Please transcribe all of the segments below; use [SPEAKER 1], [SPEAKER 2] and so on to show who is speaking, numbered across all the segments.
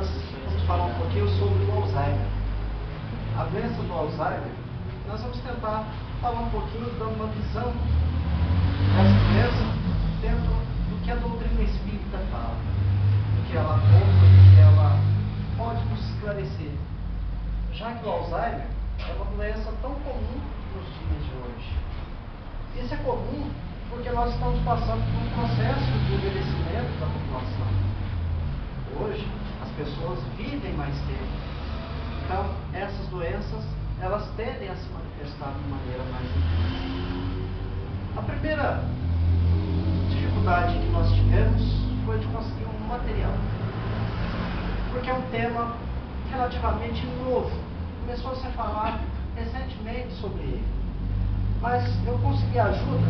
[SPEAKER 1] nós vamos falar um pouquinho sobre o Alzheimer. A doença do Alzheimer, nós vamos tentar falar um pouquinho, dando uma visão dessa doença dentro do que a doutrina espírita fala, do que ela conta, do que ela pode nos esclarecer. Já que o Alzheimer é uma doença tão comum nos dias de hoje. Isso é comum porque nós estamos passando por um processo de envelhecimento da população. Hoje, as pessoas vivem mais tempo. Então, essas doenças, elas tendem a se manifestar de maneira mais intensa. A primeira dificuldade que nós tivemos foi de conseguir um material. Porque é um tema relativamente novo. Começou a se falar recentemente sobre ele. Mas eu consegui ajuda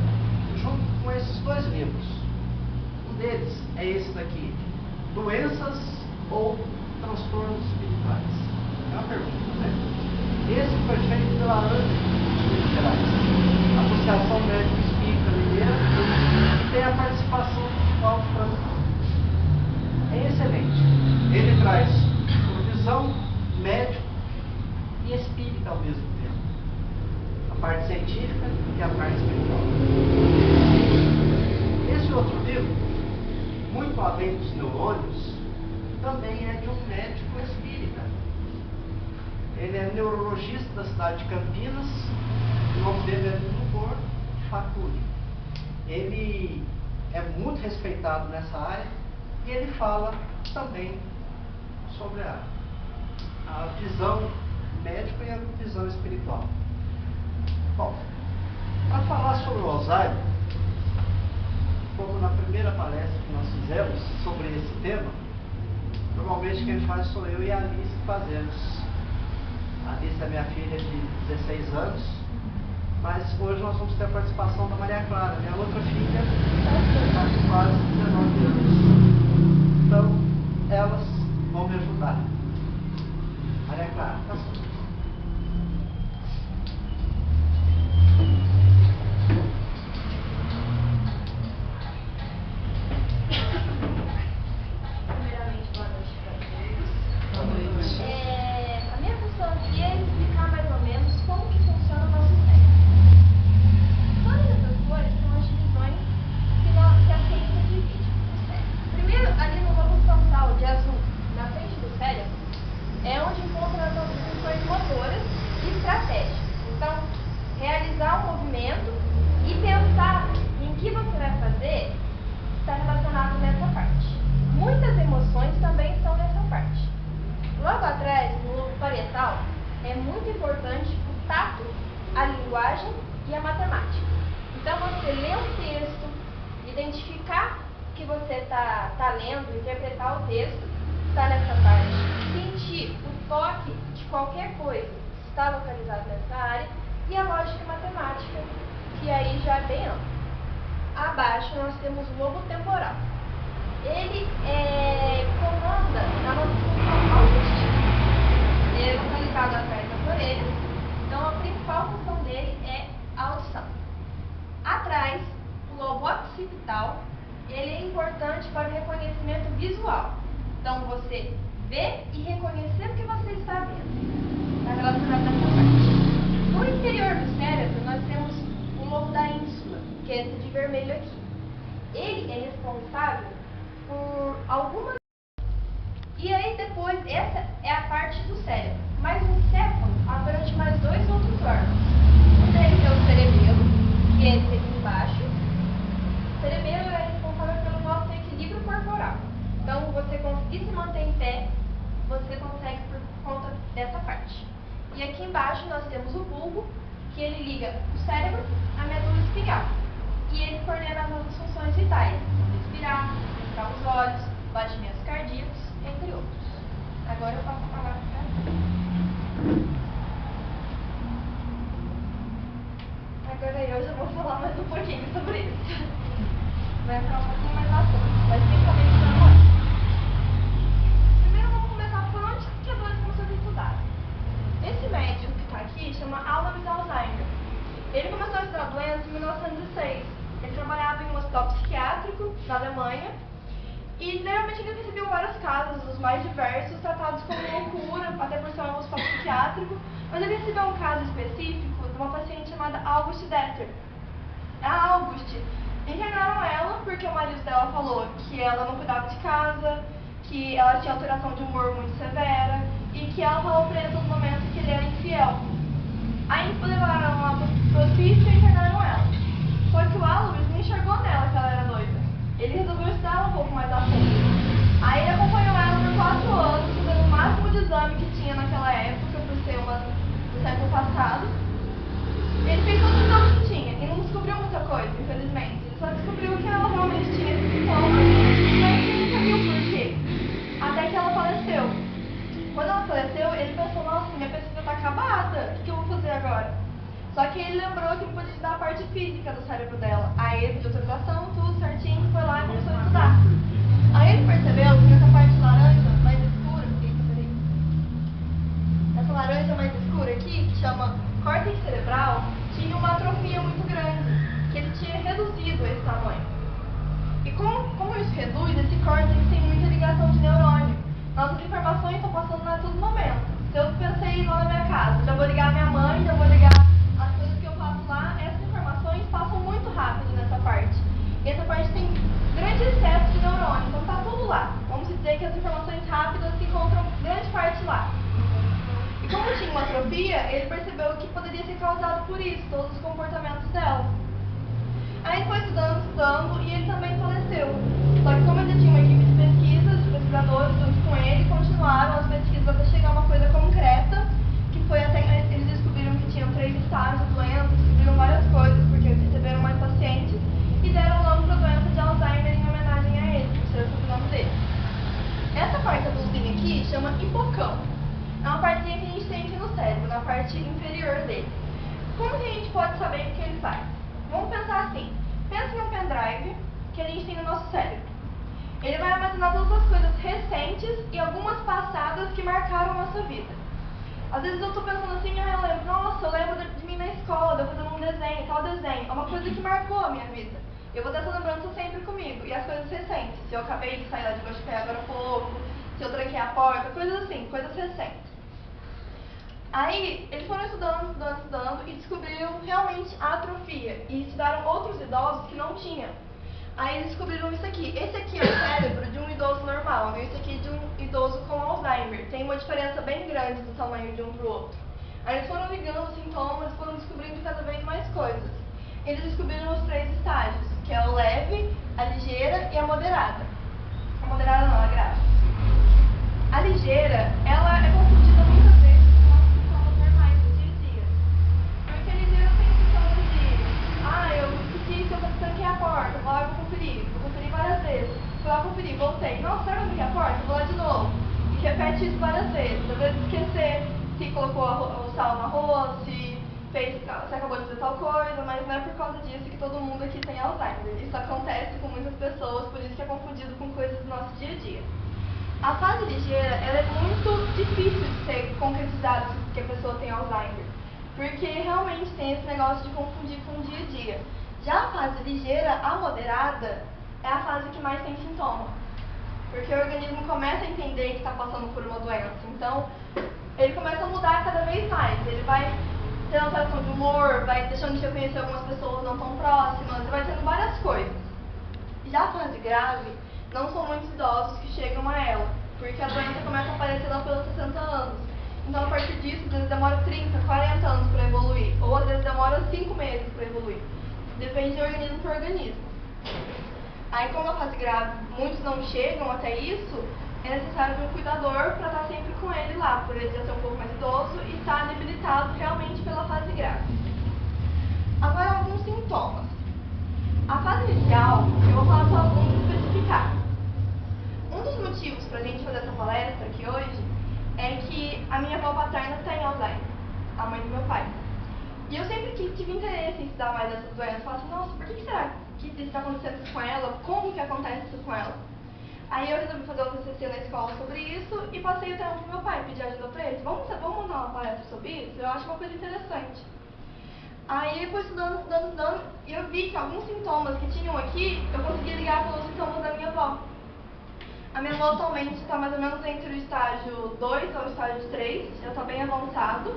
[SPEAKER 1] junto com esses dois livros. Um deles é esse daqui, Doenças ou Transtornos Espirituais. É uma pergunta, né? Esse foi feito pela ANDE de Minas Gerais, Associação Médico Espírita Mineira, que tem a participação do Paulo Franco. É excelente. Ele traz uma visão médica e espírita ao mesmo tempo. A parte científica e a parte espiritual. Esse outro livro, Muito Além dos Neurônios, também é de um médico espírita. Ele é neurologista da cidade de Campinas, o nome dele é Dr. Facuri. Ele é muito respeitado nessa área e ele fala também sobre a visão médica e a visão espiritual. Bom, para falar sobre o Alzheimer, como na primeira palestra que nós fizemos sobre esse tema, normalmente quem faz sou eu e a Alice que fazemos. A Alice é minha filha de 16 anos, mas hoje nós vamos ter a participação da Maria Clara, minha outra filha, com quase 19 anos. Então, elas vão me ajudar. Maria Clara, tá só.
[SPEAKER 2] Ele trabalhava em um hospital psiquiátrico na Alemanha E geralmente eles recebiam vários casos, os mais diversos, tratados como loucura, até por ser um hospital psiquiátrico, mas ele recebeu um caso específico de uma paciente chamada Auguste Detter. A Auguste internaram ela porque o marido dela falou que ela não cuidava de casa, que ela tinha alteração de humor muito severa e que ela falou pra ele todo momento que ele era infiel. Aí levaram ela pro hospício e internaram ela. Só que o Alois não enxergou nela que ela era noiva. Ele resolveu estudar um pouco mais a fundo. Aí ele acompanhou ela por 4 anos, fazendo o máximo de exame que tinha naquela época, por ser uma do século passado. Ele fez todos os exames que tinha e não descobriu muita coisa, infelizmente. Ele só descobriu que ela realmente tinha esse sintoma, mas ele não sabia o porquê. Até que ela faleceu. Quando ela faleceu, ele pensou, nossa, minha pesquisa está acabada, o que eu vou fazer agora? Só que ele lembrou que ele podia estudar a parte física do cérebro dela. Aí ele pediu autorização, tudo certinho, foi lá e começou a estudar. Aí ele percebeu que essa parte laranja mais escura, essa laranja mais escura aqui, que chama córtex cerebral, tinha uma atrofia muito grande, que ele tinha reduzido esse tamanho. E como isso reduz, esse córtex tem muita ligação de neurônio. Nossas informações estão passando a todo momento. Se eu pensei lá na minha casa, já vou ligar a minha mãe, já vou ligar as coisas que eu faço lá, essas informações passam muito rápido nessa parte. E essa parte tem grande excesso de neurônio, então está tudo lá. Vamos dizer que as informações rápidas se encontram grande parte lá. E como tinha uma atrofia, ele percebeu que poderia ser causado por isso, todos os comportamentos dela. Aí ele foi estudando, e ele também faleceu. Só que como ele tinha uma equipe de pesquisas, de pesquisadores junto com ele, continuaram as pesquisas até chegar a uma coisa concreta, que foi até eles descobriram que tinham 3 estágios da doença, descobriram várias coisas, porque eles receberam mais pacientes, e deram o nome para a doença de Alzheimer em homenagem a ele, por ser o nome dele. Essa parte azulzinha aqui chama hipocampo. É uma partezinha que a gente tem aqui no cérebro, na parte inferior dele. Como que a gente pode saber o que ele faz? Vamos pensar assim, pensa em um pendrive que a gente tem no nosso cérebro. Ele vai armazenar todas as coisas recentes e algumas passadas que marcaram a nossa vida. Às vezes eu estou pensando assim, eu lembro, nossa, eu lembro de mim na escola, de eu fazendo um desenho, tal desenho. É uma coisa que marcou a minha vida. Eu vou ter essa lembrança sempre comigo. E as coisas recentes, se eu acabei de sair lá de baixo de pé agora há pouco, se eu tranquei a porta, coisas assim, coisas recentes. Aí, eles foram estudando e descobriram realmente a atrofia. E estudaram outros idosos que não tinham. Aí eles descobriram isso aqui. Esse aqui é o cérebro de um idoso normal, e esse aqui é de um idoso com Alzheimer. Tem uma diferença bem grande do tamanho de um para o outro. Aí eles foram ligando os sintomas e foram descobrindo cada vez mais coisas. Eles descobriram os 3 estágios, que é o leve, a ligeira e a moderada. A moderada não, a grave. A ligeira, ela é confundida muitas vezes com os sintomas normais do dia a dia. Porque a ligeira tem sintomas de, eu esqueci que eu tranquei a porta, vou lá e vou conferir várias vezes. Fui lá conferir, voltei. Nossa, será que eu tranquei a porta? Vou lá de novo. E repete isso várias vezes. Às vezes esquecer se colocou o sal no arroz, se acabou de fazer tal coisa, mas não é por causa disso que todo mundo aqui tem Alzheimer. Isso acontece com muitas pessoas, por isso que é confundido com coisas do nosso dia a dia. A fase ligeira, ela é muito difícil de ser concretizada que a pessoa tem Alzheimer, porque realmente tem esse negócio de confundir com o dia a dia. Já a fase ligeira, a moderada, é a fase que mais tem sintoma, porque o organismo começa a entender que está passando por uma doença, então ele começa a mudar cada vez mais, ele vai tendo alteração de humor, vai deixando de reconhecer algumas pessoas não tão próximas, e vai tendo várias coisas. Já a fase grave, não são muitos idosos que chegam a ela, porque a doença começa a aparecer lá pelos 60 anos. Então, a partir disso, às vezes demora 30, 40 anos para evoluir, ou às vezes demora 5 meses para evoluir. Depende de organismo para organismo. Aí, como a fase grave, muitos não chegam até isso, é necessário ter um cuidador para estar sempre com ele lá, por ele já ser um pouco mais idoso e estar debilitado realmente pela fase grave. Agora, alguns sintomas. A fase inicial, eu vou falar só alguns especificados. Um dos motivos para a gente fazer essa palestra aqui hoje é que a minha avó paterna tem Alzheimer, a mãe do meu pai. E eu sempre tive interesse em estudar mais dessas doenças. Eu falo assim, nossa, por que será que isso está acontecendo isso com ela? Como que acontece isso com ela? Aí eu resolvi fazer o TCC na escola sobre isso e passei o tempo pro meu pai, pedi ajuda para ele. Vamos montar uma palestra sobre isso? Eu acho uma coisa interessante. Aí eu fui estudando, e eu vi que alguns sintomas que tinham aqui, eu conseguia ligar com os sintomas da minha avó. minha avó atualmente está mais ou menos entre o estágio 2 ao estágio 3, já está bem avançado.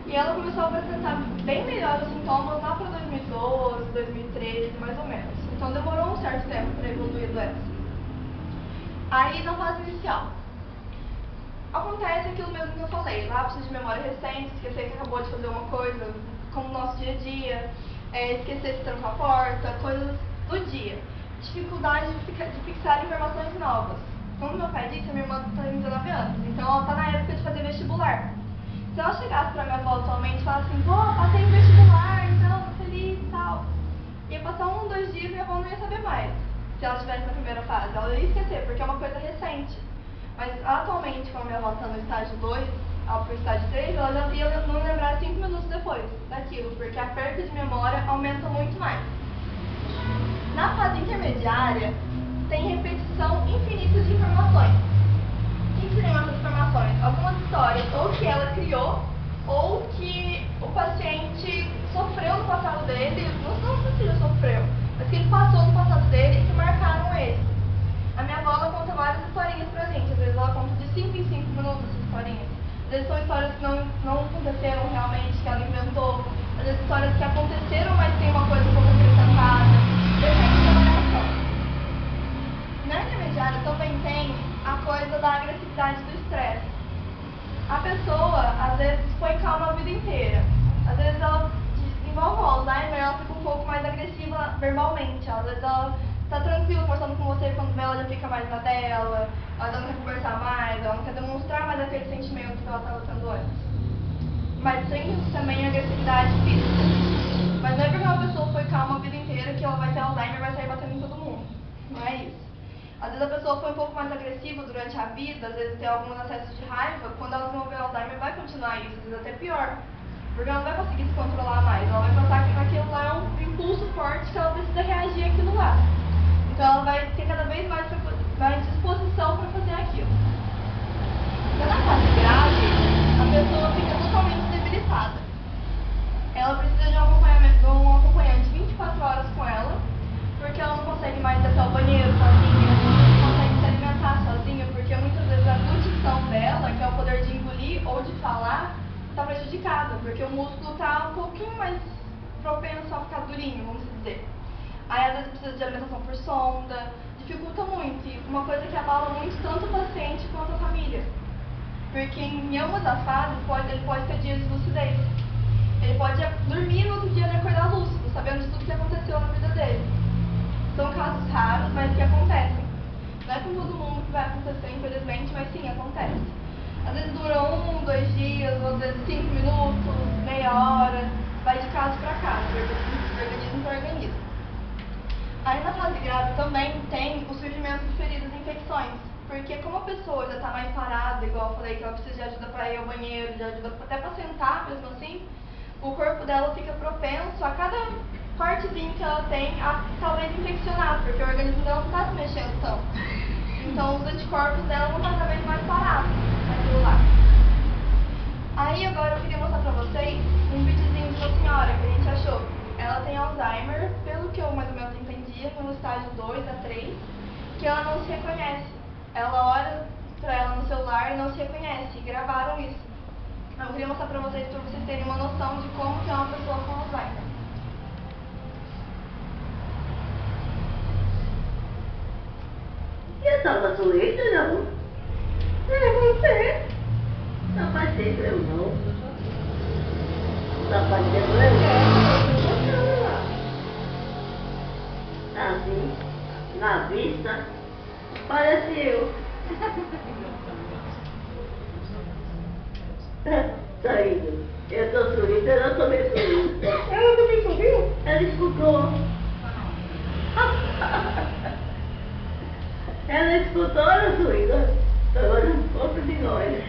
[SPEAKER 2] E ela começou a apresentar bem melhor os sintomas lá para 2012, 2013, mais ou menos. Então demorou um certo tempo para evoluir a doença. Aí na fase inicial, acontece aquilo mesmo que eu falei, lápis de memória recente, esquecer que acabou de fazer uma coisa, como no nosso dia a dia, esquecer de trancar a porta, coisas do dia. Dificuldade de fixar informações novas. Como meu pai disse, a minha irmã tem 19 anos, então ela está na época de fazer vestibular. Se ela chegasse pra minha avó atualmente e falasse assim, pô, passei no vestibular, então tô feliz e tal, ia passar 1, 2 dias e minha avó não ia saber mais. Se ela estivesse na primeira fase, ela ia esquecer, porque é uma coisa recente. Mas atualmente, quando minha avó está no estágio 2, pro estágio 3, ela já ia não lembrar 5 minutos depois daquilo, porque a perda de memória aumenta muito mais. Na fase intermediária, tem repetição infinita de informações. O que seriam essas informações? Algumas histórias, ou que ela criou, ou que o paciente sofreu no passado dele, não sei se ele sofreu, mas que ele passou no passado dele e que marcaram ele. A minha avó, ela conta várias historinhas pra gente, às vezes ela conta de 5 em 5 minutos essas historinhas. Às vezes são histórias que não aconteceram realmente, que ela inventou, às vezes histórias que aconteceram, mas tem uma coisa um pouco acrescentada, depende da variação. Na intermediária também tem a coisa da agressividade do estresse. A pessoa, às vezes, foi calma a vida inteira. Às vezes ela desenvolve o Alzheimer, ela fica um pouco mais agressiva verbalmente. Às vezes ela está tranquila conversando com você, quando vê ela já fica mais na dela, ela já não quer conversar mais, ela não quer demonstrar mais aquele sentimento que ela estava tendo antes. Mas tem também agressividade física. Mas não é porque uma pessoa foi calma a vida inteira que ela vai ter Alzheimer e vai sair batendo em todo mundo. Não é isso. Às vezes a pessoa foi um pouco mais agressiva durante a vida, às vezes tem alguns acessos de raiva, quando ela desenvolver Alzheimer vai continuar isso, às vezes até pior. Porque ela não vai conseguir se controlar mais, ela vai pensar que aquilo lá é um impulso forte que ela precisa reagir àquilo lá. Então ela vai ter cada vez mais disposição para fazer aquilo. Então na fase grave, a pessoa fica totalmente debilitada. Ela precisa de um acompanhante 24 horas com ela, porque ela não consegue mais ir até o banheiro sozinha, não consegue se alimentar sozinha, porque muitas vezes a glutição dela, que é o poder de engolir ou de falar, está prejudicada, porque o músculo está um pouquinho mais propenso a ficar durinho, vamos dizer. Aí às vezes precisa de alimentação por sonda, dificulta muito, e uma coisa que abala muito tanto o paciente quanto a família. Porque em ambas as fases ele pode ter dias de lucidez. Ele pode dormir no outro dia e acordar lúcido, sabendo de tudo que aconteceu na vida dele. São casos raros, mas que acontecem. Não é com todo mundo que vai acontecer, infelizmente, mas sim, acontece. Às vezes dura 1, 2 dias, às vezes 5 minutos, meia hora, vai de caso para caso, de organismo para organismo. Aí na fase grave também tem o surgimento de feridas e infecções, porque como a pessoa já está mais parada, igual eu falei, que ela precisa de ajuda para ir ao banheiro, de ajuda até para sentar mesmo assim, o corpo dela fica propenso a cada partezinha que ela tem a talvez infeccionar, porque o organismo dela não está se mexendo tanto. Então os anticorpos dela vão estar cada vez mais parados naquilo lá. Aí agora eu queria mostrar pra vocês um videozinho de uma senhora que a gente achou. Ela tem Alzheimer, pelo que eu mais ou menos entendia, no estágio 2 a 3, que ela não se reconhece. Ela olha pra ela no celular e não se reconhece, e gravaram isso. Eu queria mostrar pra vocês terem uma noção de como que é uma pessoa com Alzheimer.
[SPEAKER 3] Eu tava doente, não. É você. Não faz tempo eu não. Não faz tempo eu não. Assim, na vista, parece eu. Tá indo. Eu tô sorrindo, eu não tô bem sorrindo. Ela também sorriu? Ela escutou. Ela escutou a sorrindo. Agora um pouco de nós.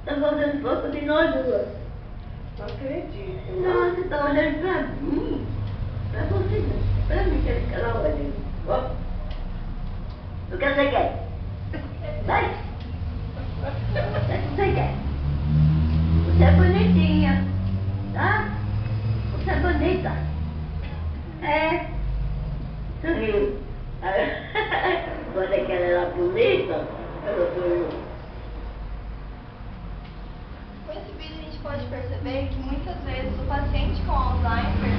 [SPEAKER 3] Tá fazendo pouco de nós, Lua?
[SPEAKER 1] Não acredito.
[SPEAKER 3] Não, você tá olhando pra mim. Pra você não. Pra mim que ela olha. Ó. O que você quer? Vai. O que você quer? Você é bonitinha. Tá? Você é bonita. É. Quando é que ela era bonita, ela foi.
[SPEAKER 2] Com esse vídeo a gente pode perceber que muitas vezes o paciente com Alzheimer,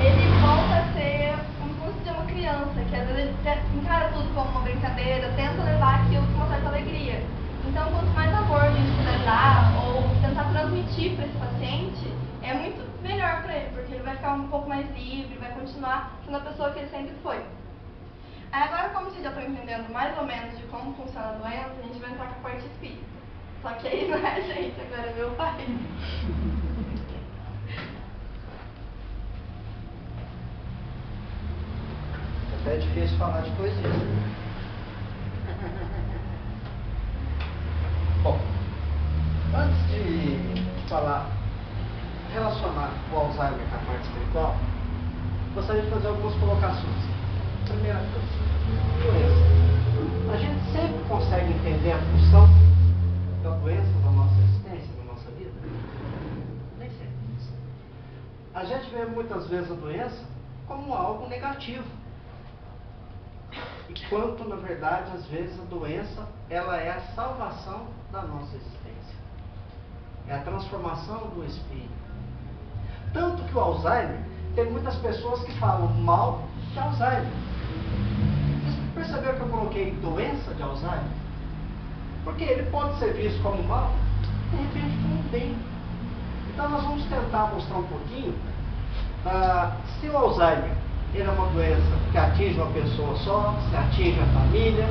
[SPEAKER 2] ele volta a ser como se fosse uma criança, que às vezes ele encara tudo como uma brincadeira, tenta levar aquilo com uma certa alegria. Então, quanto mais amor a gente puder dar ou tentar transmitir para esse paciente, é muito melhor para ele, porque ele vai ficar um pouco mais livre, vai continuar sendo a pessoa que ele sempre foi. Aí agora, como vocês já estão entendendo mais ou menos de como funciona a doença, a gente vai entrar com a parte espírita. Só que aí não é a gente, agora é meu pai.
[SPEAKER 1] Até é difícil falar de poesia. Bom, antes de falar, relacionar o Alzheimer com a parte espiritual, gostaria de fazer algumas colocações. Primeira coisa, doença. A gente sempre consegue entender a função da doença na nossa existência, na nossa vida? Nem sempre. A gente vê muitas vezes a doença como algo negativo. Enquanto, na verdade, às vezes a doença, ela é a salvação da nossa existência. É a transformação do espírito. Tanto que o Alzheimer, tem muitas pessoas que falam mal de Alzheimer. Vocês perceberam que eu coloquei doença de Alzheimer? Porque ele pode ser visto como mal, de repente como bem. Então nós vamos tentar mostrar um pouquinho se o Alzheimer ele é uma doença que atinge uma pessoa só, se atinge a família,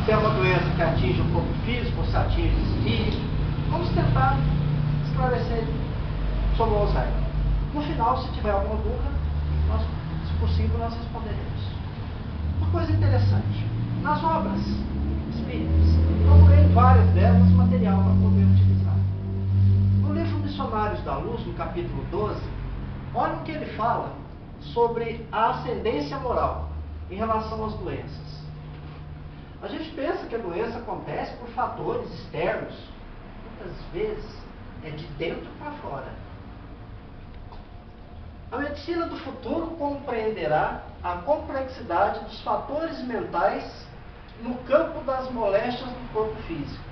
[SPEAKER 1] se é uma doença que atinge o corpo físico, se atinge o espírito. Vamos tentar esclarecer sobre o Alzheimer. No final, se tiver alguma dúvida, se possível, nós responderemos. Uma coisa interessante, nas obras espíritas, procurei várias delas material para poder utilizar. No livro Missionários da Luz, no capítulo 12, olha o que ele fala sobre a ascendência moral em relação às doenças. A gente pensa que a doença acontece por fatores externos. Muitas vezes é de dentro para fora. A medicina do futuro compreenderá a complexidade dos fatores mentais no campo das moléstias do corpo físico.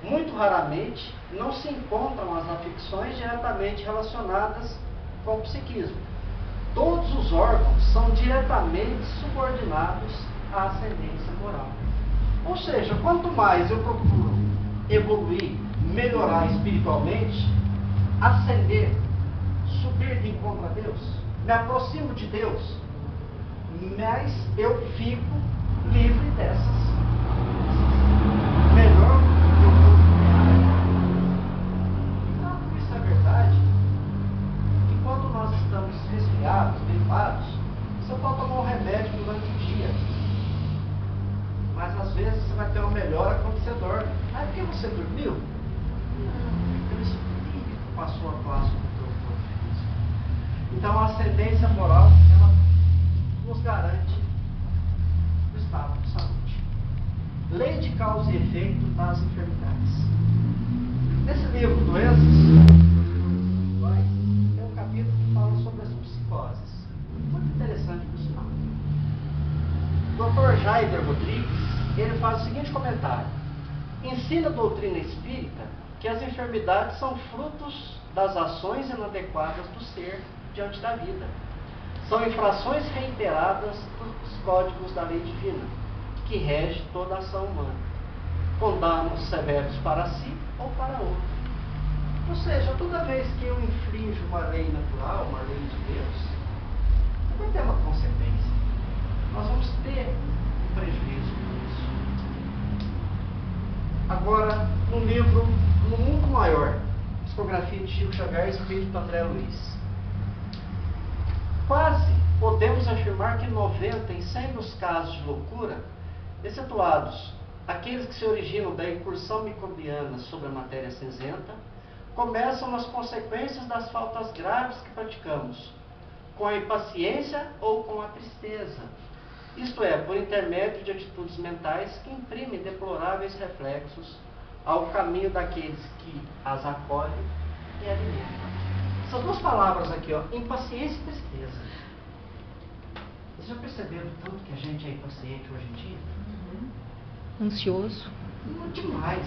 [SPEAKER 1] Muito raramente não se encontram as afecções diretamente relacionadas com o psiquismo. Todos os órgãos são diretamente subordinados à ascendência moral. Ou seja, quanto mais eu procuro evoluir, melhorar espiritualmente, ascender, subir de encontro a Deus, me aproximo de Deus, mais eu fico livre dessas. Melhor eu vou. Então, isso é verdade. E quando nós estamos resfriados, gripados, você pode tomar um remédio durante o dia. Mas às vezes você vai ter uma melhora quando você dorme. Ah, é porque você dormiu? Não, porque o espírito passou a classe do teu corpo físico. Então a ascendência moral, ela nos garante o estado de saúde. Lei de causa e efeito das enfermidades. Nesse livro, Doenças, tem um capítulo que fala sobre as psicoses. Muito interessante por sinal. O Dr. Jaider Rodrigues, ele faz o seguinte comentário. Ensina a doutrina espírita que as enfermidades são frutos das ações inadequadas do ser diante da vida. São infrações reiteradas dos códigos da lei divina, que rege toda a ação humana, com danos severos para si ou para outro. Ou seja, toda vez que eu infrinjo uma lei natural, uma lei de Deus, vai ter uma consequência. Nós vamos ter um prejuízo por isso. Agora, no livro No Mundo Maior, psicografia de Chico Xavier, escrito por André Luiz. Quase podemos afirmar que 90 em 100 dos casos de loucura, excetuados aqueles que se originam da incursão microbiana sobre a matéria cinzenta, começam nas consequências das faltas graves que praticamos, com a impaciência ou com a tristeza. Isto é, por intermédio de atitudes mentais que imprimem deploráveis reflexos ao caminho daqueles que as acolhem e alimentam. Essas duas palavras aqui, ó, impaciência e tristeza. Vocês já perceberam tanto que a gente é impaciente hoje em dia?
[SPEAKER 4] Ansioso.
[SPEAKER 1] Muito demais.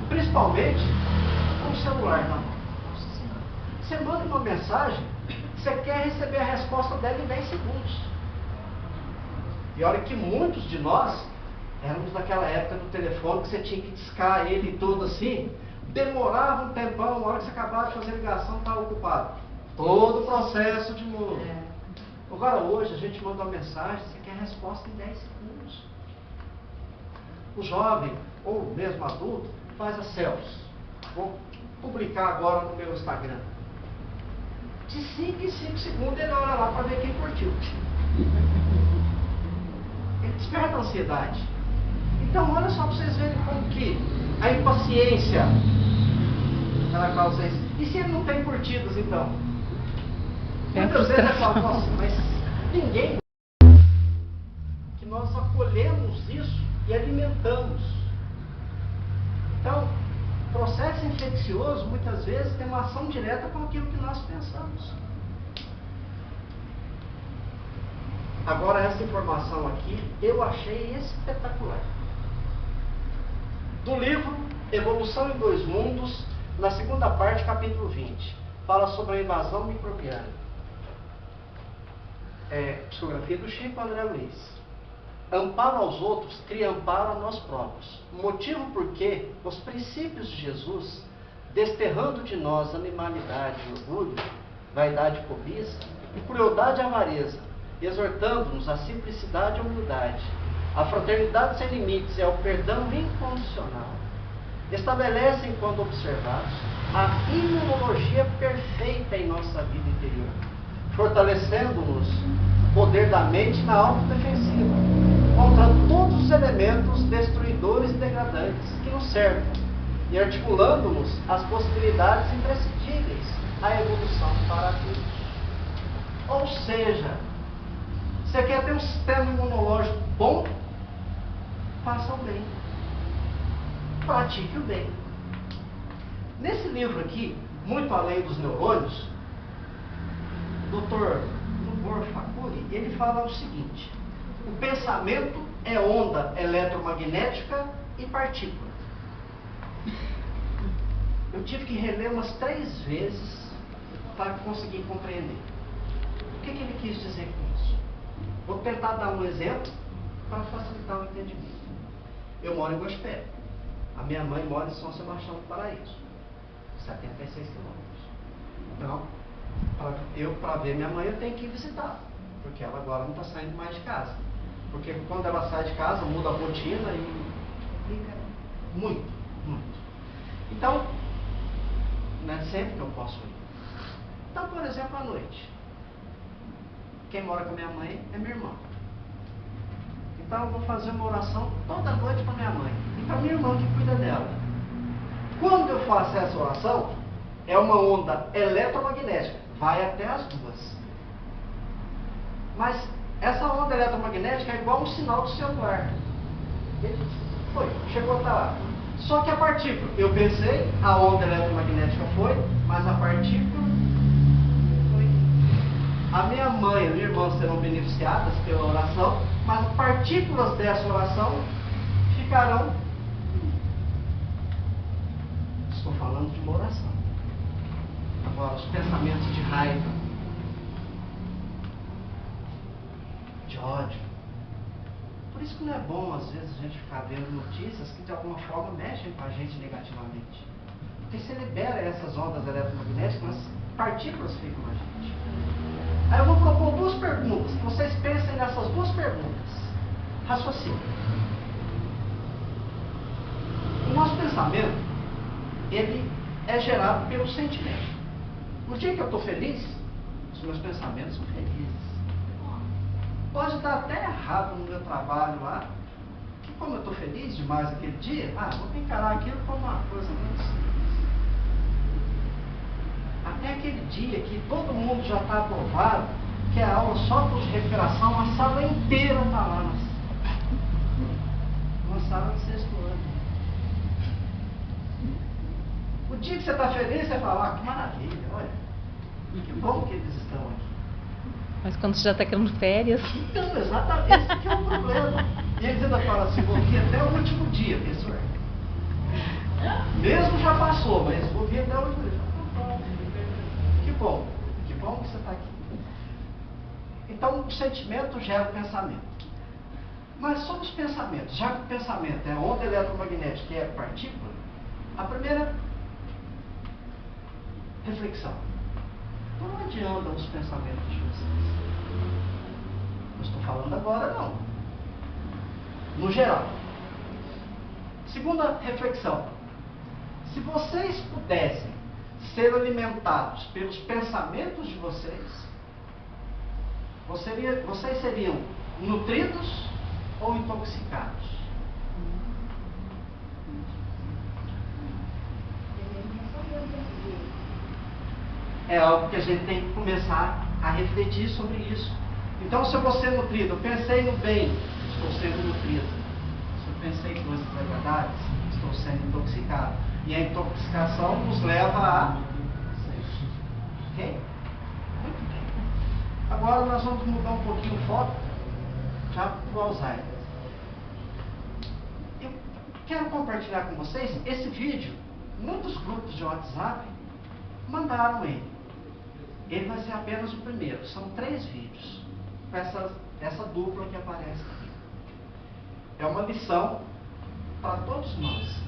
[SPEAKER 1] Principalmente com o celular na mão. Nossa Senhora. Você manda uma mensagem, você quer receber a resposta dela em 10 segundos. E olha que muitos de nós éramos daquela época do telefone que você tinha que discar ele todo assim. Demorava um tempão, na hora que você acabava de fazer a ligação, estava ocupado. Todo o processo de novo. Agora hoje a gente manda uma mensagem, você quer a resposta em 10 segundos. O jovem, ou mesmo adulto, faz a selfie. Vou publicar agora no meu Instagram. De 5 em 5 segundos ele olha lá para ver quem curtiu. Ele desperta a ansiedade. Então olha só para vocês verem como que a impaciência ela causa isso. E se ele não tem curtidas então? Muitas vezes eu falo, nossa, mas ninguém que nós acolhemos isso e alimentamos. Então, processo infeccioso muitas vezes tem uma ação direta com aquilo que nós pensamos. Agora essa informação aqui eu achei espetacular. Do livro Evolução em Dois Mundos, na segunda parte, capítulo 20, fala sobre a invasão microbiana. Psicografia do Chico André Luiz. Amparo aos outros cria amparo a nós próprios. Motivo porque os princípios de Jesus, desterrando de nós animalidade e orgulho, vaidade e cobiça, e crueldade e avareza, exortando-nos à simplicidade e humildade, à fraternidade sem limites e ao perdão incondicional, estabelecem, quando observados, a imunologia perfeita em nossa vida interior, fortalecendo-nos o poder da mente na autodefensiva, contra todos os elementos destruidores e degradantes que nos cercam, e articulando-nos as possibilidades imprescindíveis à evolução para a vida. Ou seja, você quer ter um sistema imunológico bom? Faça o bem. Pratique o bem. Nesse livro aqui, Muito Além dos Neurônios, Dr. Nubor Fakuri, ele fala o seguinte: o pensamento é onda eletromagnética e partícula. Eu tive que reler umas 3 vezes para conseguir compreender. O que ele quis dizer com isso? Vou tentar dar um exemplo para facilitar o entendimento. Eu moro em Gospé. A minha mãe mora em São Sebastião do Paraíso, 76 quilômetros. Então, para ver minha mãe, eu tenho que ir visitar, porque ela agora não está saindo mais de casa. Porque quando ela sai de casa, muda a rotina e complica muito, muito. Então, não é sempre que eu posso ir. Então, por exemplo, à noite. Quem mora com a minha mãe é minha irmã. Então, eu vou fazer uma oração toda noite para minha mãe e para minha irmã que cuida dela. Quando eu faço essa oração, é uma onda eletromagnética, vai até as 2. Mas essa onda eletromagnética é igual um sinal do celular. Ele foi, chegou até lá. Só que a partícula, eu pensei, a onda eletromagnética foi, mas a partícula foi. A minha mãe e a minha irmã serão beneficiadas pela oração, mas partículas dessa oração ficarão. Estou falando de uma oração. Agora, os pensamentos de raiva, de ódio. Por isso que não é bom, às vezes, a gente ficar vendo notícias que, de alguma forma, mexem com a gente negativamente. Porque você libera essas ondas eletromagnéticas, as partículas ficam na gente. Aí eu vou propor 2 perguntas, que vocês pensem nessas 2 perguntas. Raciocínio. O nosso pensamento, ele é gerado pelo sentimento. No dia que eu estou feliz, os meus pensamentos são felizes. Pode estar até errado no meu trabalho lá, que como eu estou feliz demais aquele dia, vou encarar aquilo como uma coisa muito simples. Até aquele dia que todo mundo já está aprovado, que é a aula só para os de recuperação, a sala inteira está lá. Uma sala de 6º ano. O dia que você está feliz, você fala, que maravilha, olha, que bom que eles estão aqui.
[SPEAKER 4] Mas quando você já está querendo férias...
[SPEAKER 1] Então, exatamente, esse que é o problema. E eles ainda falam assim, vou vir até o último dia, professor. Mesmo já passou, mas vou vir até o último dia. Que bom que você está aqui. Então, o sentimento gera o pensamento. Mas sobre os pensamentos, já que o pensamento é onda eletromagnética que é partícula, a primeira reflexão: por onde andam os pensamentos de vocês? Não estou falando agora, não. No geral. Segunda reflexão: se vocês pudessem ser alimentados pelos pensamentos de vocês, vocês seriam nutridos ou intoxicados? É algo que a gente tem que começar a refletir sobre isso. Então, se eu vou ser nutrido, eu pensei no bem, estou sendo nutrido. Se eu pensei em coisas desagradáveis, estou sendo intoxicado. E a intoxicação nos leva a... Ok? Muito bem. Agora nós vamos mudar um pouquinho o foco, já para o Alzheimer. Eu quero compartilhar com vocês esse vídeo. Muitos grupos de WhatsApp mandaram ele. Ele vai ser apenas o primeiro. São 3 vídeos com essa dupla que aparece aqui. É uma lição para todos nós.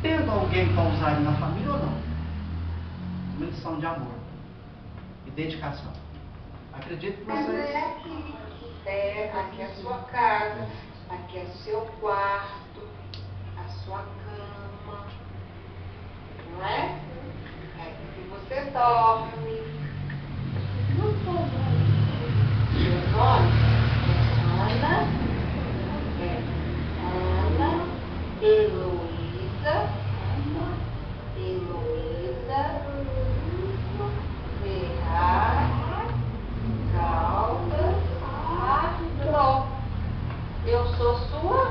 [SPEAKER 1] Tendo alguém com Alzheimer na família ou não. Uma lição de amor e dedicação. Acredito que vocês...
[SPEAKER 5] Aqui é a sua casa, aqui é o seu quarto, a sua cama, não é? É aqui que você dorme. Seu nome é Ana Heloísa Ferraz Caldas Arno. Eu sou sua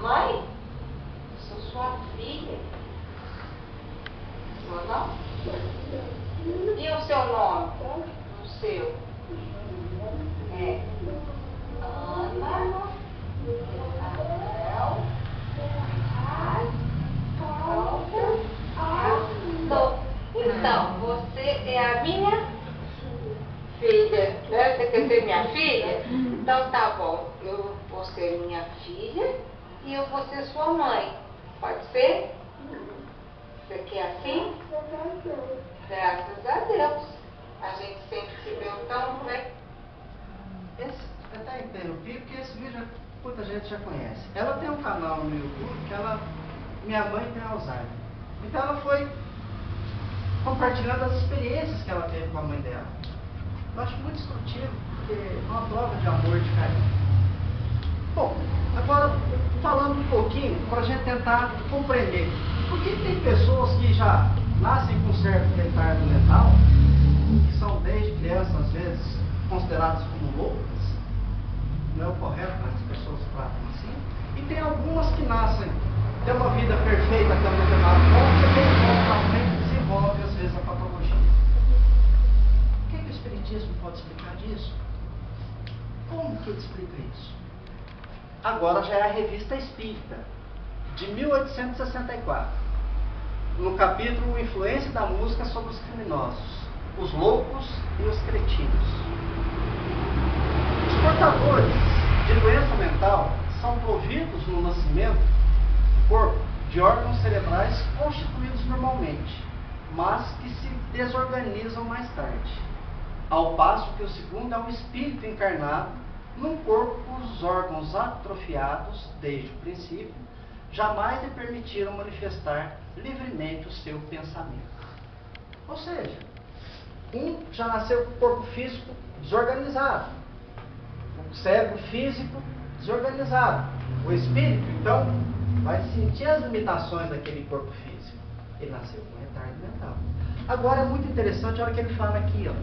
[SPEAKER 5] mãe? Eu sou sua filha? Sua não? E o seu nome? O seu? É Ana Isabel Caldas Arno. Então, você é a minha filha, né? Você quer ser minha filha? Então tá bom, eu vou ser minha filha e eu vou ser sua mãe. Pode ser? Você quer assim? Graças a Deus. A gente sempre se deu tão bem.
[SPEAKER 1] Eu até interrompi porque esse vídeo muita gente já conhece. Ela tem um canal no YouTube que minha mãe tem Alzheimer. Então ela foi compartilhando as experiências que ela teve com a mãe dela. Eu acho muito instrutivo, porque é uma prova de amor e de carinho. Bom, agora falando um pouquinho para a gente tentar compreender por que tem pessoas que já nascem com certo retardo mental, que são desde criança às vezes consideradas como loucas, não é o correto, mas as pessoas tratam assim, e tem algumas que nascem, têm uma vida perfeita até um determinado ponto, e eventualmente desenvolve às vezes a patologia. O que o Espiritismo pode explicar disso? Como que ele explica isso? Agora já é a Revista Espírita, de 1864, no capítulo Influência da Música sobre os Criminosos, os Loucos e os Cretinos. Os portadores de doença mental são providos no nascimento do corpo de órgãos cerebrais constituídos normalmente, mas que se desorganizam mais tarde, ao passo que o segundo é um espírito encarnado num corpo cujos órgãos atrofiados desde o princípio jamais lhe permitiram manifestar livremente o seu pensamento. Ou seja, um já nasceu com o corpo físico desorganizado, o cérebro físico desorganizado. O espírito, então, vai sentir as limitações daquele corpo físico. Ele nasceu com retardo mental. Agora é muito interessante a hora que ele fala aqui, ó,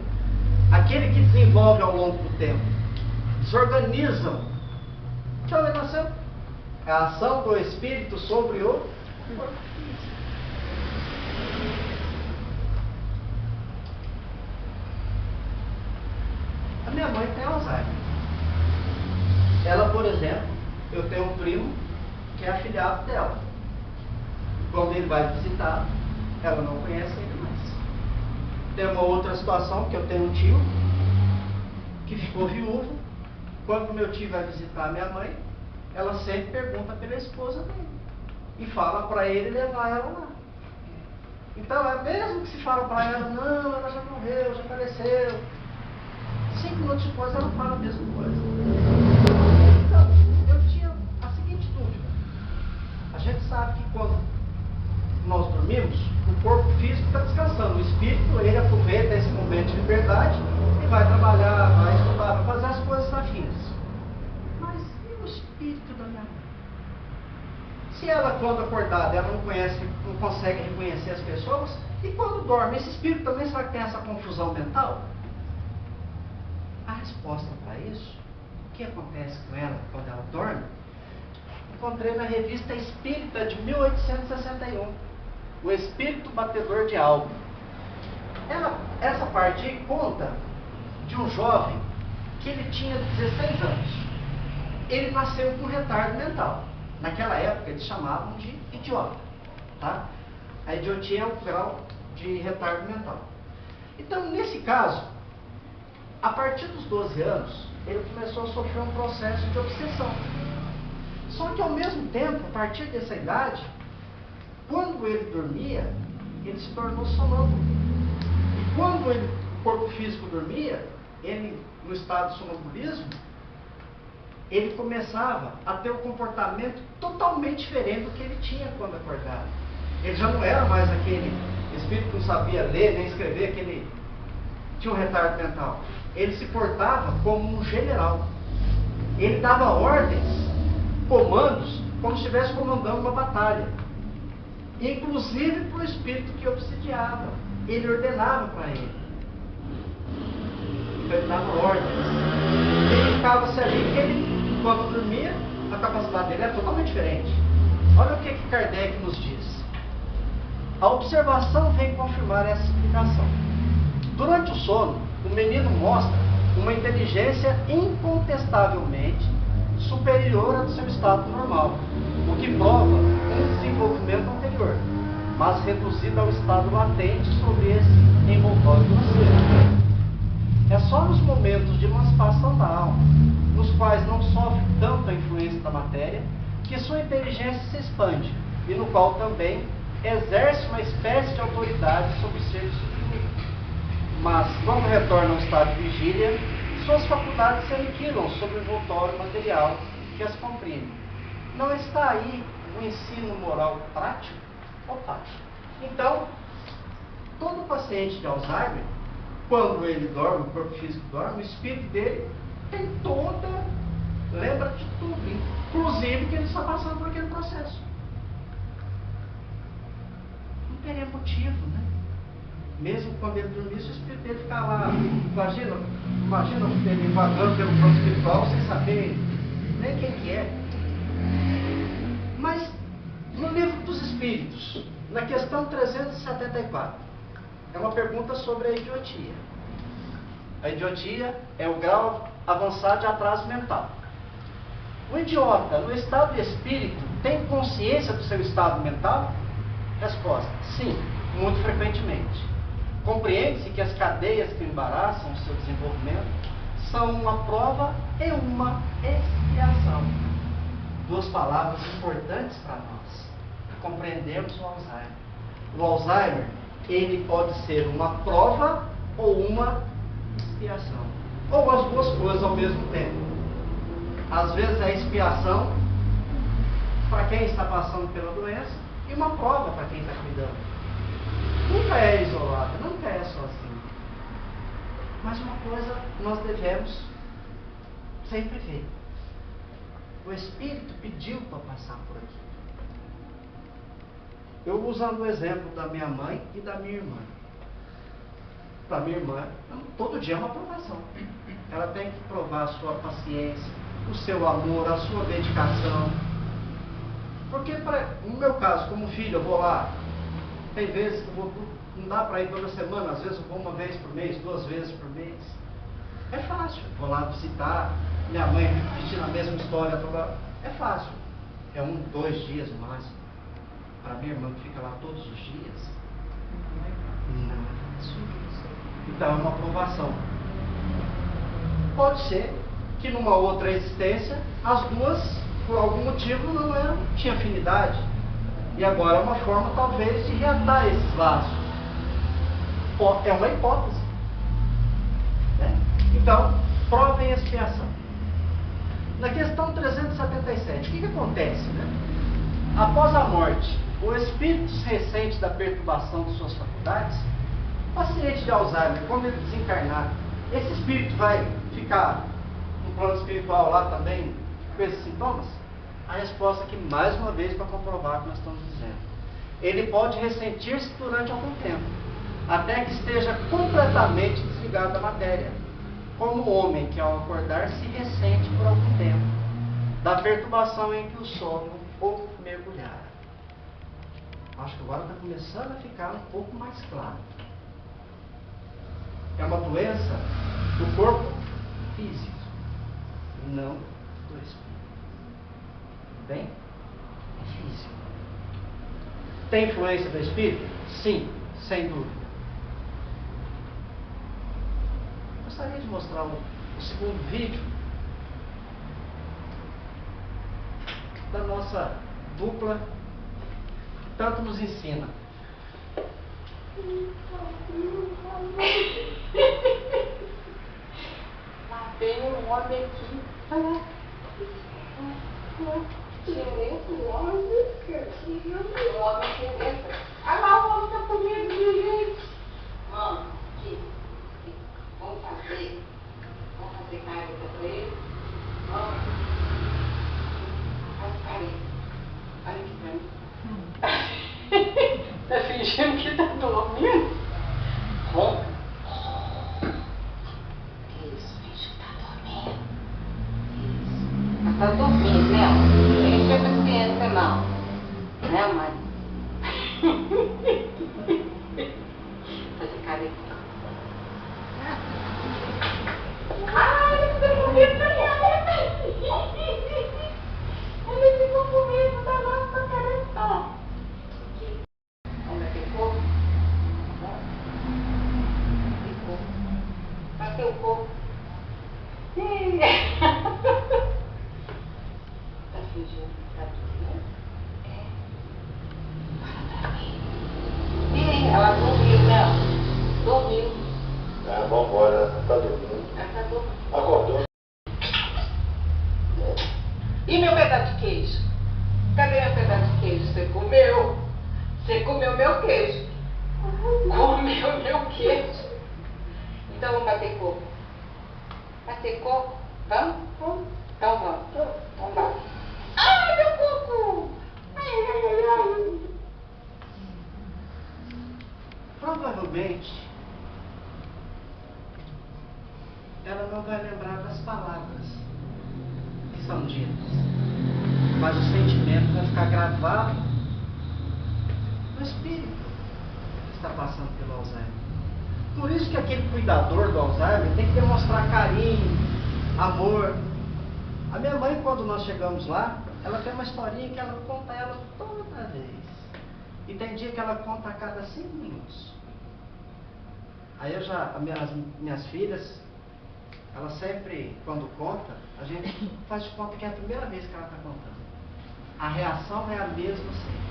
[SPEAKER 1] aquele que desenvolve ao longo do tempo, desorganizam. Que ordenação? É a ação do espírito sobre o corpo físico. minha mãe tem Alzheimer. Ela, por exemplo, eu tenho um primo que é afilhado dela. Quando ele vai visitar, ela não conhece ele mais. Tem uma outra situação que eu tenho um tio que ficou viúvo. Quando meu tio vai visitar minha mãe, ela sempre pergunta pela esposa dele e fala para ele levar ela lá. Então, é mesmo que se fala para ela, não, ela já morreu, já faleceu. 5 minutos depois ela fala a mesma coisa. Então, eu tinha a seguinte dúvida. A gente sabe que quando nós dormimos, o corpo físico está descansando. O espírito, ele aproveita esse momento de liberdade e vai trabalhar, vai estudar, vai fazer as coisas afins. Mas e o espírito da minha mãe? Se ela, quando acordada, ela não consegue reconhecer as pessoas, e quando dorme, esse espírito também, será que tem essa confusão mental? A resposta para isso, o que acontece com ela quando ela dorme, encontrei na revista Espírita de 1861, O Espírito Batedor de Alma. Essa parte aí conta de um jovem que ele tinha 16 anos. Ele nasceu com retardo mental. Naquela época eles chamavam de idiota. Tá? A idiotia é um grau de retardo mental. Então, nesse caso, a partir dos 12 anos, ele começou a sofrer um processo de obsessão. Só que ao mesmo tempo, a partir dessa idade, quando ele dormia, ele se tornou sonâmbulo. E quando o corpo físico dormia, ele, no estado de sonambulismo, ele começava a ter um comportamento totalmente diferente do que ele tinha quando acordava. Ele já não era mais aquele espírito que não sabia ler nem escrever, aquele tinha um retardo mental. Ele se portava como um general. Ele dava ordens, comandos, como se estivesse comandando uma batalha. Inclusive para o espírito que obsidiava. Ele ordenava para ele. Então ele dava ordens. Ele ficava-se ali, porque ele, enquanto dormia, a capacidade dele era totalmente diferente. Olha o que Kardec nos diz. A observação vem confirmar essa explicação. Durante o sono, o menino mostra uma inteligência incontestavelmente superior ao do seu estado normal, o que prova um desenvolvimento anterior, mas reduzido ao estado latente sobre esse envoltório grosseiro. É só nos momentos de emancipação da alma, nos quais não sofre tanto a influência da matéria, que sua inteligência se expande, e no qual também exerce uma espécie de autoridade sobre os seres subjugos. Mas, quando retorna ao estado de vigília, suas faculdades se aniquilam sobre o envoltório material que as comprime. Não está aí o ensino moral prático ou tático. Então, todo paciente de Alzheimer, quando ele dorme, o corpo físico dorme, o espírito dele tem lembra de tudo, inclusive que ele está passando por aquele processo. Não teria motivo, né? Mesmo quando ele dormisse, o espírito dele ficar lá. Imagina ele vagando pelo plano espiritual sem saber nem quem que é. Mas, no livro dos Espíritos, na questão 374, é uma pergunta sobre a idiotia. A idiotia é o grau avançado de atraso mental. O idiota, no estado de espírito, tem consciência do seu estado mental? Resposta: sim, muito frequentemente. Compreende-se que as cadeias que embaraçam o seu desenvolvimento são uma prova e uma expiação. Duas palavras importantes para nós. Compreendemos o Alzheimer. O Alzheimer, ele pode ser uma prova ou uma expiação. Ou as duas coisas ao mesmo tempo. Às vezes é expiação para quem está passando pela doença e uma prova para quem está cuidando. Nunca é isolada, nunca é sozinha. Mas uma coisa nós devemos sempre ver. O Espírito pediu para passar por aqui. Eu usando o exemplo da minha mãe e da minha irmã. Para minha irmã, todo dia é uma provação. Ela tem que provar a sua paciência, o seu amor, a sua dedicação. Porque no meu caso, como filho, eu vou lá. Tem vezes que não dá para ir toda semana, às vezes eu vou uma vez por mês, 2 vezes por mês. É fácil. fácil. Vou lá visitar, minha mãe repetindo a mesma história toda. É fácil. É 1, 2 dias no máximo. Para minha irmã que fica lá todos os dias, não é fácil. Então é uma provação. Pode ser que numa outra existência, as duas, por algum motivo, não tinham afinidade. E agora é uma forma, talvez, de reatar esses laços. É uma hipótese. Né? Então, prova e expiação. Na questão 377, o que acontece? Né? Após a morte, o espírito recente da perturbação de suas faculdades, o paciente de Alzheimer, quando ele desencarnar, esse espírito vai ficar no plano espiritual lá também com esses sintomas? A resposta aqui, mais uma vez, para comprovar o que nós estamos dizendo. Ele pode ressentir-se durante algum tempo, até que esteja completamente desligado da matéria, como o homem que, ao acordar, se ressente por algum tempo da perturbação em que o sono o mergulhara. Acho que agora está começando a ficar um pouco mais claro. É uma doença do corpo físico, não do espírito. Bem? É físico. Tem influência do espírito? Sim, sem dúvida. Gostaria de mostrar o segundo vídeo da nossa dupla que tanto nos ensina.
[SPEAKER 5] Lá vem um homem aqui. Olha lá. Silêncio, o homem. O homem silêncio. Olha lá, o homem tá comendo de gente. Mano, aqui. Vamos fazer careta pra ele. Vamos. Olha aqui pra mim. Tá fingindo que tá dormindo? Ronca. Que isso, finge que tá dormindo. Isso. Ela tá dormindo, né? Não tem paciência, não. Né, mãe? Fazer careta. Ai, eu tô morrendo pra careta. Ele ficou com medo da nossa careta. Bateu o corpo. Tá fingindo que tá dormindo? É. Para dormir. Ih, ela dormiu, né? Dormiu.
[SPEAKER 6] Ah, vambora, tá dormindo.
[SPEAKER 5] Ela tá dormindo.
[SPEAKER 6] Acordou.
[SPEAKER 5] E meu pedaço de queijo? Cadê meu pedaço de queijo? Você comeu? Você comeu meu queijo. Comeu meu queijo. Então vamos bater coco. Bater coco? Vamos? Então vamos. Então vamos. Ai, meu coco! Ai, ai, ai, ai.
[SPEAKER 1] Provavelmente, ela não vai lembrar das palavras que são ditas, mas o sentimento vai ficar gravado no espírito que está passando pelo Alzheimer. Por isso que aquele cuidador do Alzheimer tem que demonstrar carinho, amor. A minha mãe, quando nós chegamos lá, ela tem uma historinha que ela conta ela toda vez. E tem dia que ela conta a cada 5 minutos. Aí as minhas filhas, ela sempre, quando conta, a gente faz de conta que é a primeira vez que ela está contando. A reação é a mesma sempre.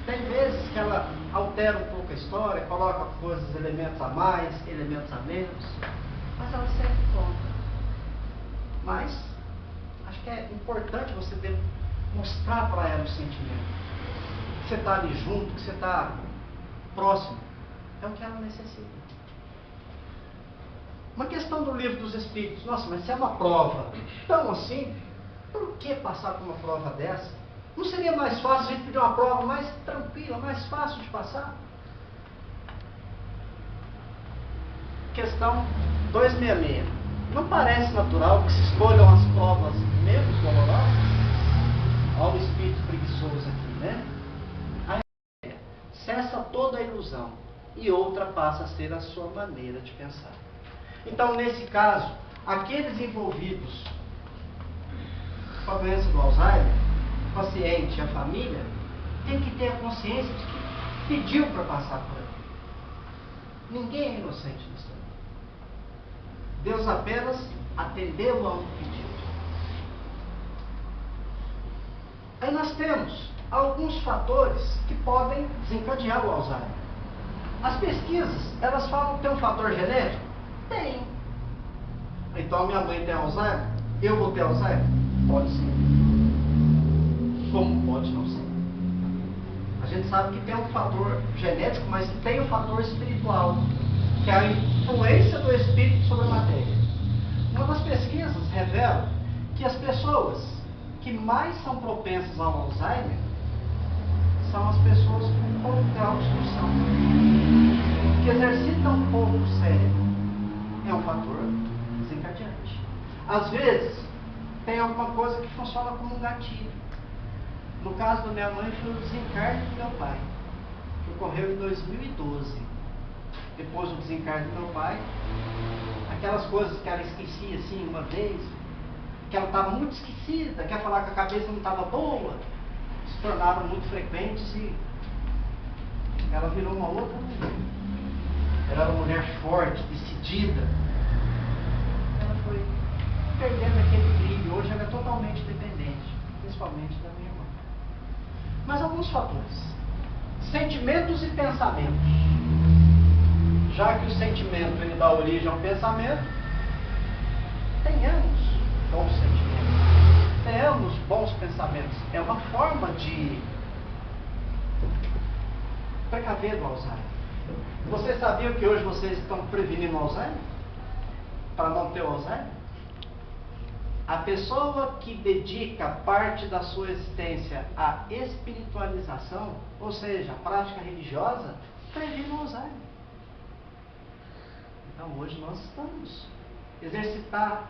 [SPEAKER 1] Tem vezes que ela altera um pouco a história, coloca coisas, elementos a mais, elementos a menos, mas ela sempre conta. Mas, acho que é importante você mostrar para ela o sentimento. Que você está ali junto, que você está próximo. É o que ela necessita. Uma questão do livro dos Espíritos. Nossa, mas se é uma prova tão assim, por que passar por uma prova dessa? Não seria mais fácil a gente pedir uma prova mais tranquila, mais fácil de passar? Questão 266. Não parece natural que se escolham as provas menos dolorosas? Olha o espírito preguiçoso aqui, né? Cessa toda a ilusão e outra passa a ser a sua maneira de pensar. Então, nesse caso, aqueles envolvidos com a doença do Alzheimer, o paciente e a família, tem que ter a consciência de que pediu para passar por ali. Ninguém é inocente nisso. Deus apenas atendeu a um pedido. Aí nós temos alguns fatores que podem desencadear o Alzheimer. As pesquisas, elas falam que tem um fator genético? Tem. Então minha mãe tem Alzheimer? Eu vou ter Alzheimer? Pode sim. Como pode não ser? A gente sabe que tem um fator genético, mas tem um fator espiritual, que é a influência do espírito sobre a matéria. Uma das pesquisas revela que as pessoas que mais são propensas ao Alzheimer são as pessoas com pouco grau de instrução, que exercitam pouco o cérebro. É um fator desencadeante. Às vezes, tem alguma coisa que funciona como um gatilho. No caso da minha mãe, foi o desencarne do meu pai, que ocorreu em 2012. Depois do desencarne do meu pai, aquelas coisas que ela esquecia assim uma vez, que ela estava muito esquecida, quer falar que a cabeça não estava boa, se tornaram muito frequentes e ela virou uma outra mulher. Ela era uma mulher forte, decidida. Ela foi perdendo aquele brilho. Hoje ela é totalmente dependente, principalmente da minha irmã. Mas alguns fatores. Sentimentos e pensamentos. Já que o sentimento ele dá origem ao pensamento, tenhamos bons sentimentos, tenhamos bons pensamentos. É uma forma de precaver do Alzheimer. Vocês sabiam que hoje vocês estão prevenindo o Alzheimer? Para não ter o Alzheimer? A pessoa que dedica parte da sua existência à espiritualização, ou seja, à prática religiosa, previne o Alzheimer. Então hoje nós estamos exercitar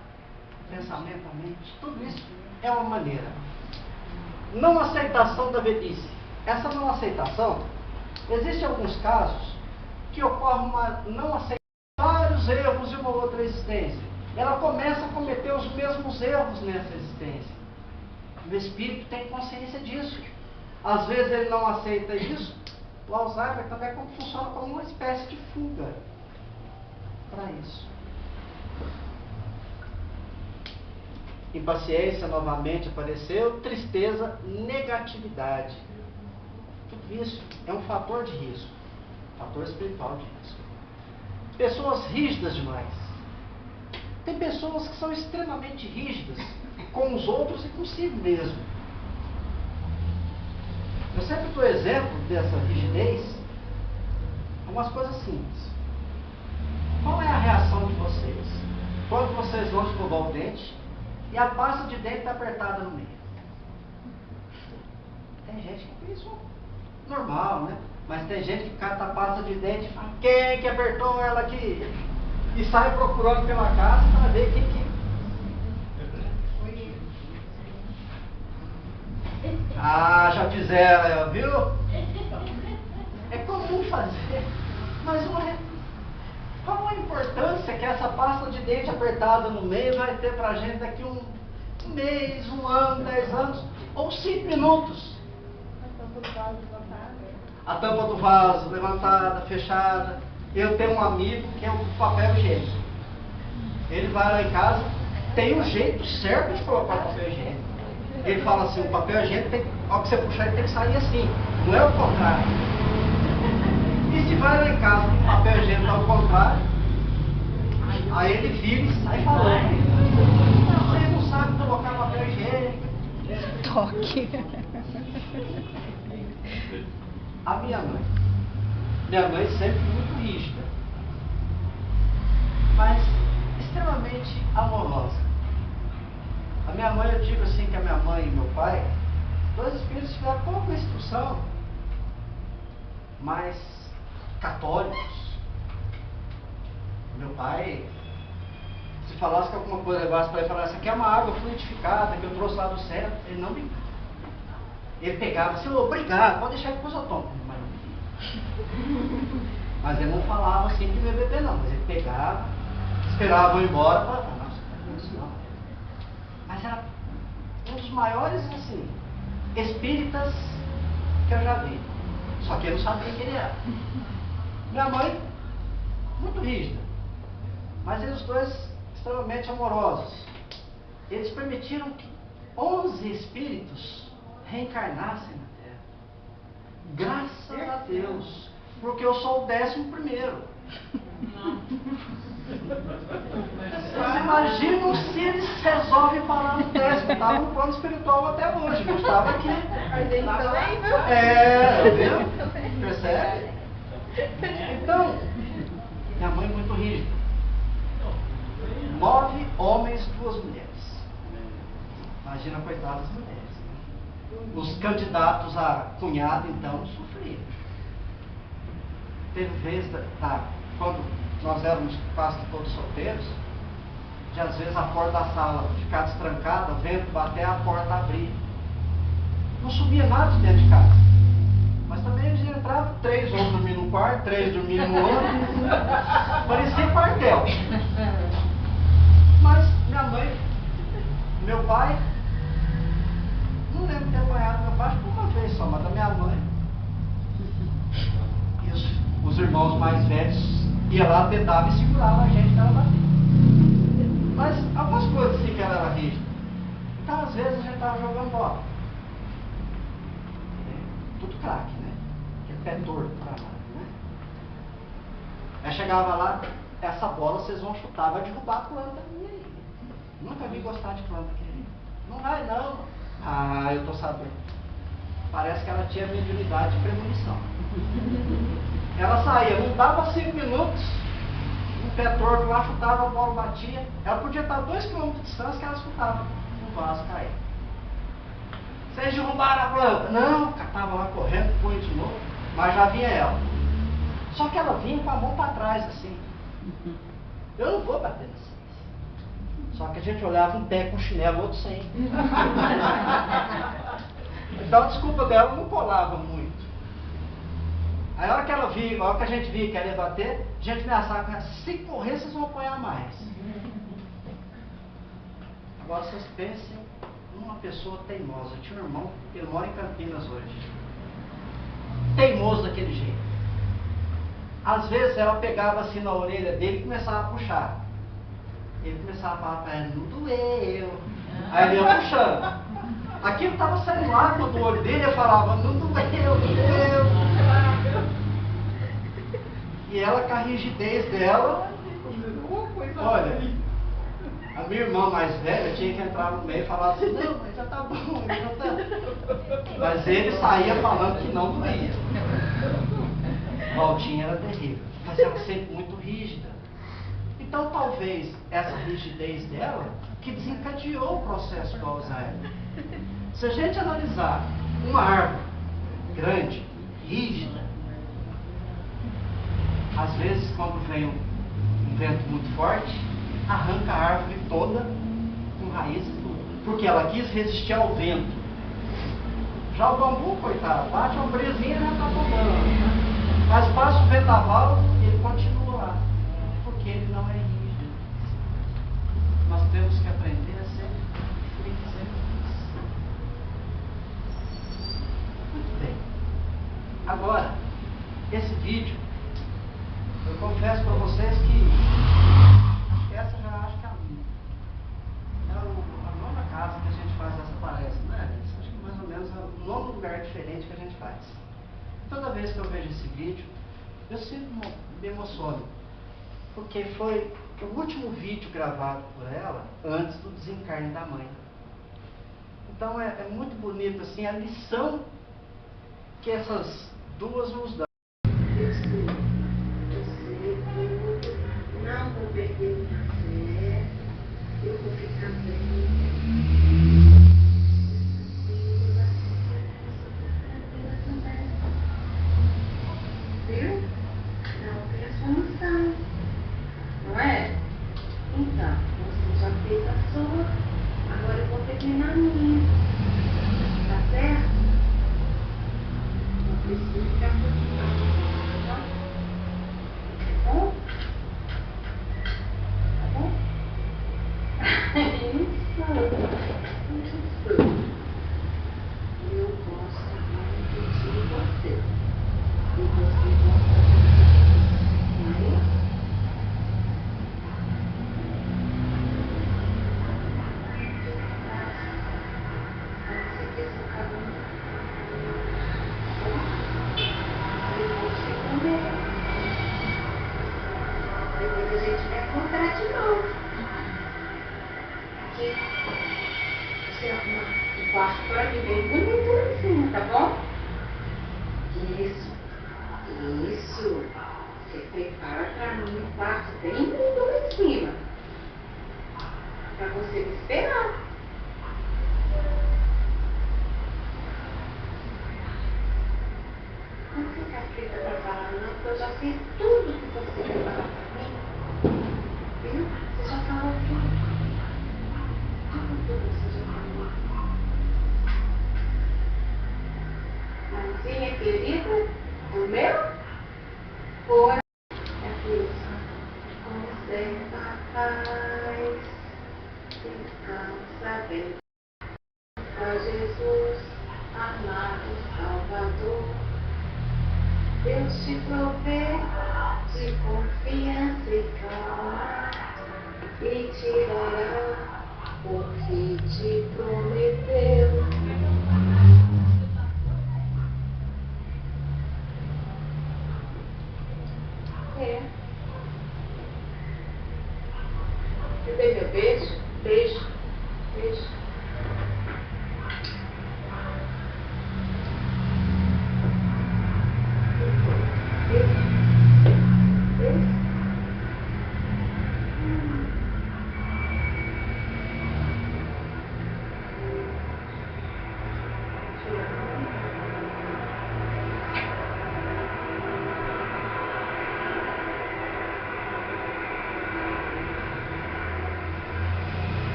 [SPEAKER 1] o pensamento, a mente, tudo isso é uma maneira. Não aceitação da velhice. Essa não aceitação, existem alguns casos que ocorre uma não aceitação, vários erros de uma outra existência. Ela começa a cometer os mesmos erros nessa existência. O espírito tem consciência disso. Às vezes ele não aceita isso. O Alzheimer também funciona como uma espécie de fuga para isso. Impaciência novamente apareceu, tristeza, negatividade. Tudo isso é um fator de risco, fator espiritual de risco. Pessoas rígidas demais. Tem pessoas que são extremamente rígidas com os outros e consigo mesmo. Eu sempre dou exemplo dessa rigidez com umas coisas simples. Qual é a reação de vocês quando vocês vão escovar o dente e a pasta de dente está apertada no meio? Tem gente que faz isso normal, né? Mas tem gente que cata a pasta de dente e fala, quem que apertou ela aqui? E sai procurando pela casa para ver quem que... Ah, já fizeram, viu? É comum fazer. Mas qual a importância que essa pasta de dente apertada no meio vai ter pra gente daqui um mês, um ano, 10 anos, ou 5 minutos? A tampa do vaso levantada, fechada. Eu tenho um amigo que é o papel higiênico. Ele vai lá em casa, tem um jeito certo de colocar o papel higiênico. Ele fala assim, o papel higiênico, ao que você puxar, ele tem que sair assim, não é o contrário. E se vai lá em casa, o papel higiênico ao contrário, aí ele vira e sai falando. Vocês não sabem colocar papel higiênico.
[SPEAKER 4] Toque.
[SPEAKER 1] A minha mãe sempre muito rígida, mas extremamente amorosa. A minha mãe, eu digo assim que a minha mãe e meu pai, dois espíritos tiveram pouca instrução, mas católicos. Meu pai, se falasse que alguma coisa levasse para ele, falasse, aqui é uma água fluidificada que eu trouxe lá do céu, ele não brincava. Ele pegava assim, obrigado, pode deixar que depois eu tomo. Mas ele não falava assim que não ia beber não, mas ele pegava, esperavam ir embora, falavam, nossa, não é isso não. Mas era um dos maiores, assim, espíritas que eu já vi. Só que eu não sabia quem ele era. Minha mãe, muito rígida, mas eles dois extremamente amorosos. Eles permitiram que 11 espíritos reencarnassem na Terra. Graças a Deus, porque eu sou o 11º. Vocês imaginam se eles resolvem falar no 10º? Estava no plano espiritual até hoje, não estava aqui.
[SPEAKER 2] A gente também, viu?
[SPEAKER 1] Viu? Percebe? Então, minha mãe muito rígida. 9 homens, 2 mulheres. Imagina, coitadas mulheres. Os candidatos a cunhado, então, sofriam. Teve vez, quando nós éramos quase todos solteiros, de às vezes a porta da sala ficar destrancada, o vento bater, a porta abrir. Não subia nada de dentro de casa. Mas também eles entravam, 3 homens dormindo no quarto, 3 dormindo no outro. Parecia quartel. Mas minha mãe, meu pai, não lembro de ter apanhado meu pai, acho que uma vez só, mas da minha mãe. E os irmãos mais velhos iam lá, tentavam e seguravam a gente para ela bater. Mas algumas coisas assim que ela era rígida. Então às vezes a gente estava jogando bola. Tudo craque, né? Aquele pé torto para lá, né? Aí chegava lá, essa bola vocês vão chutar, vai derrubar a planta minha aí. Nunca vi gostar de planta, querida. Não vai não. Ah, eu tô sabendo. Parece que ela tinha mediunidade de premonição. Ela saía, não dava 5 minutos, um pé torto lá, chutava, a bola batia. Ela podia estar a 2 km de distância que ela escutava um vaso cair. Vocês derrubaram a planta? Não, estava lá correndo, foi de novo, mas já vinha ela. Só que ela vinha com a mão para trás, assim. Eu não vou bater nessa. Só que a gente olhava um pé com chinelo, outro sem. Então a desculpa dela não colava muito. Aí a hora que ela via, a hora que a gente via que ela ia bater, a gente ameaçava com ela, se correr vocês vão apanhar mais. Agora vocês pensem numa pessoa teimosa. Eu tinha um irmão, ele mora em Campinas hoje. Teimoso daquele jeito. Às vezes ela pegava assim na orelha dele e começava a puxar. Ele começava a falar para ela, não doeu. Aí ele ia puxando. Aquilo estava saindo lágrima do olho dele, eu falava, não doeu, não doeu. E ela, com a rigidez dela, olha, a minha irmã mais velha tinha que entrar no meio e falar assim, não, mas já tá bom, já tá. Mas ele saía falando que não doía. Valtinha era terrível, mas ela sempre muito rígida. Então talvez essa rigidez dela que desencadeou o processo do Alzheimer. Se a gente analisar uma árvore grande, rígida, às vezes quando vem um vento muito forte, arranca a árvore toda com raízes e tudo, porque ela quis resistir ao vento. Já o bambu, coitado, bate uma brezinha e já está tomando. Mas passa o ventaval e ele continua lá, porque ele não é rígido. Nós temos que aprender a ser flexíveis. Muito bem. Agora, esse vídeo, eu confesso para vocês que essa já acho que é a nona casa que a gente faz essa palestra, né? Acho que mais ou menos é o nono lugar diferente que a gente faz. Toda vez que eu vejo esse vídeo, eu sempre me emociono, porque foi o último vídeo gravado por ela antes do desencarne da mãe. Então é muito bonito assim a lição que essas duas nos dão.
[SPEAKER 3] Não vou perder minha fé, eu vou ficar bem. Viu? Não tem a solução. Não é? Então, você já fez a sua, agora eu vou terminar a minha. Tá certo? Não precisa ficar preocupado, tá?
[SPEAKER 5] Eu gosto muito de você. E você gosta de mim. Não é isso? Vamos seguir esse caminho. Tá bom? Eu vou te comer. Depois a gente vai encontrar de novo. Aqui. Você arruma um quarto pra mim bem bonito lá em cima, tá bom? Isso. Isso. Você prepara pra mim um quarto bem lindo lá em cima. Pra você me esperar. Não fica aflita pra falar não, porque eu já fiz tudo que você vai falar pra mim. Viu? Você já falou tudo. Tudo você já falou. Mãozinha querida, do meu? Foi. É isso. Com certa paz. Descansa bem. Ó Jesus, amado Salvador. Deus te provê de confiança e calma e te dará o que te prometeu. É. Você deu meu beijo? Beijo. Beijo.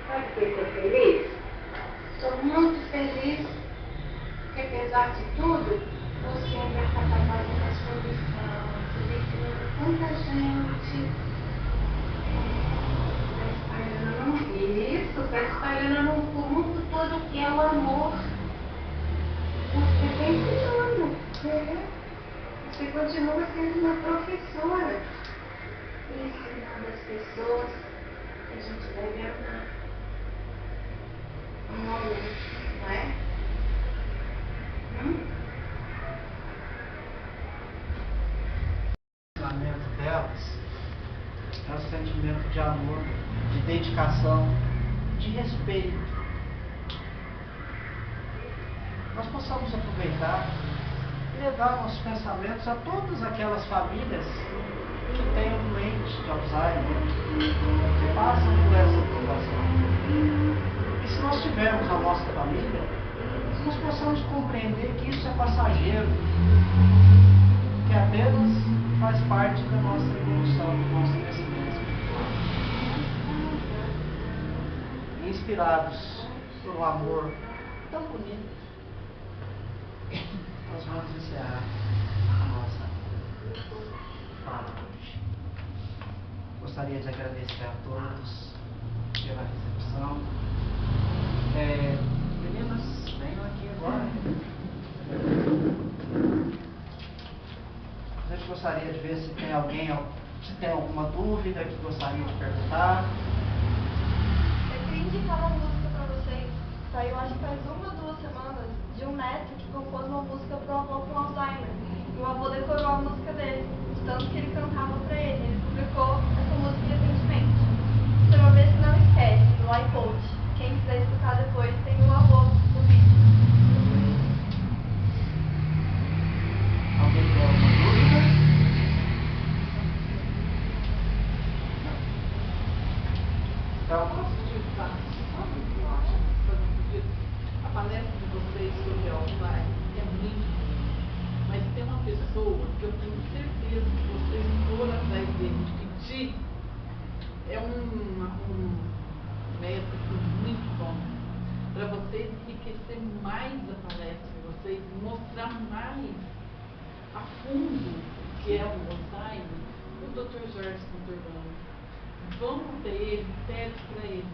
[SPEAKER 5] Sabe por que eu tô feliz? Estou muito feliz porque, apesar de tudo, você ainda está trabalhando a sua missão, você vem criando tanta gente, está espalhando isso, está espalhando no mundo todo que é o amor. Você vem criando, você continua sendo uma professora, ensinando as pessoas que a gente deve amar. Um momento, não é?
[SPEAKER 1] O sentimento delas é um sentimento de amor, de dedicação, de respeito. Nós possamos aproveitar e levar nossos pensamentos a todas aquelas famílias que têm um doente de Alzheimer, que passam por essa situação. E se nós tivermos a nossa família, nós possamos compreender que isso é passageiro, que apenas faz parte da nossa evolução, do nosso crescimento espiritual. E inspirados por um amor tão bonito, nós vamos encerrar a nossa fala hoje. Gostaria de agradecer a todos pela recepção. Meninas, venham aqui agora. A gente gostaria de ver se tem alguém, se tem alguma dúvida que gostaria de perguntar.
[SPEAKER 2] Eu queria indicar uma música pra vocês. Saiu, acho que faz 1 ou 2 semanas, de um neto que compôs uma música pro avô com Alzheimer. E o avô decorou a música dele, de tanto que ele cantava pra ele. Ele publicou essa música recentemente. Chama Vê Se Não Esquece, no iPod. Quem quiser escutar depois, tem o avô no vídeo.
[SPEAKER 1] Alguém tem alguma dúvida? Então,
[SPEAKER 7] A palestra de vocês sobre Alzheimer é muito boa, mas tem uma pessoa que eu tenho certeza que vocês foram atrás dele de pedir, é um médico que é o Alzheimer, o Dr. Jorge Conturbano. Vamos até ele, pede para ele.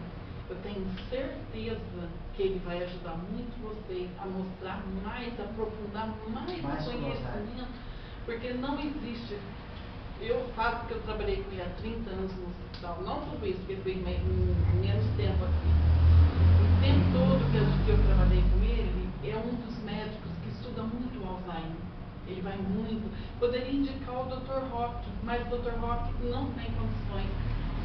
[SPEAKER 7] Eu tenho certeza que ele vai ajudar muito vocês a mostrar mais, a aprofundar mais o conhecimento, porque não existe. Eu falo que eu trabalhei com ele há 30 anos no hospital, não tudo isso, porque ele veio menos tempo aqui. O tempo todo que eu trabalhei com ele, é um dos médicos que estuda muito o Alzheimer. Ele vai muito. Poderia indicar o Dr. Rock, mas o Dr. Rock não tem condições.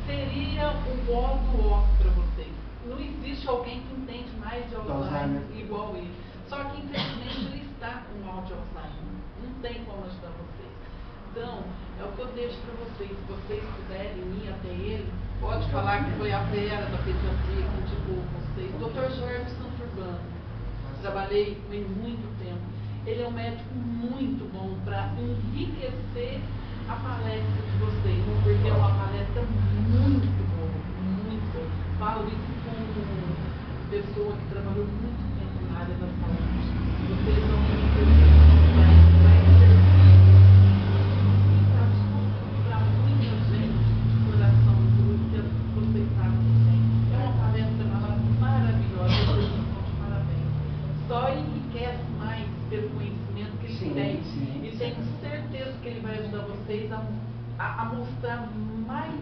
[SPEAKER 7] Seria um modo off para vocês. Não existe alguém que entende mais de Alzheimer igual ele. Só que, infelizmente, ele está com mal de Alzheimer. Não tem como ajudar vocês. Então, é o que eu deixo para vocês. Se vocês puderem ir até ele, pode falar que foi a fera da pediatria que indicou vocês. Dr. Jorge Conturbano. Trabalhei com ele muito tempo. Ele é um médico muito bom para enriquecer a palestra de vocês, porque é uma palestra muito boa, muito boa. Falo isso como pessoa que trabalhou muito tempo na área da saúde. Vocês vão enriquecer vai servir para muita gente de coração duro, que vocês sabem que tem. É uma palestra maravilhosa, vocês estão de parabéns. Só enriquece mais pelo conhecimento que ele tem. E tenho certeza que ele vai ajudar vocês a mostrar mais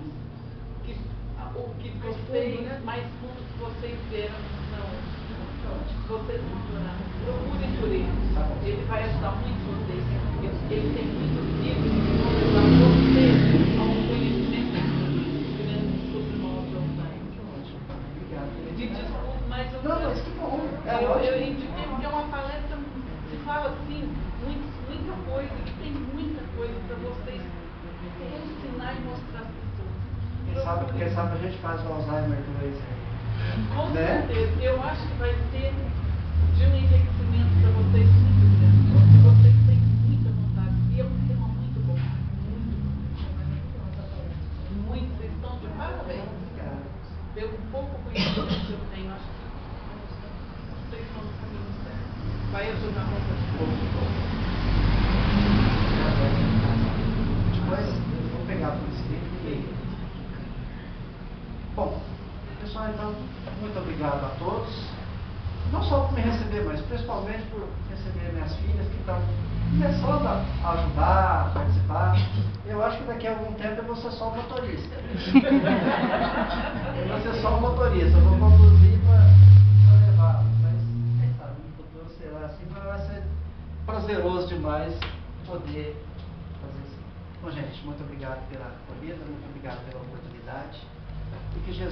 [SPEAKER 7] o que vocês, mais fundo que vocês vieram. Vocês vão adorar. Procurem por ele. Ele vai ajudar muito vocês. Ele tem muitos livros que vão ajudar vocês a um conhecimento grande sobre o mal de Alzheimer.
[SPEAKER 1] Obrigado.
[SPEAKER 7] Desculpe, mas
[SPEAKER 1] mas que bom.
[SPEAKER 7] eu indiquei porque é uma palestra, se fala assim, muita coisa, que tem muita coisa para vocês ensinar e mostrar às pessoas.
[SPEAKER 1] Quem sabe a gente faz o Alzheimer 2 aí.
[SPEAKER 7] Com certeza, eu acho que vai ser de um enriquecimento para vocês muito grande, porque vocês têm muita vontade, e é um tema muito bom, muito, vocês estão de parabéns. Pelo pouco conhecimento que eu tenho, acho que vocês estão no caminho certo. Vai ajudar muito.
[SPEAKER 1] Depois eu vou pegar por escrito e... Bom, pessoal, então, muito obrigado a todos. Não só por me receber, mas principalmente por receber minhas filhas que estão começando a ajudar, a participar. Eu acho que daqui a algum tempo eu vou ser só o motorista. Eu vou ser só o motorista, eu vou conduzir para levar. Mas, quem sabe, no futuro será assim, mas vai ser prazeroso demais poder fazer isso. Bom, gente, muito obrigado pela acolhida, muito obrigado pela oportunidade. E que Jesus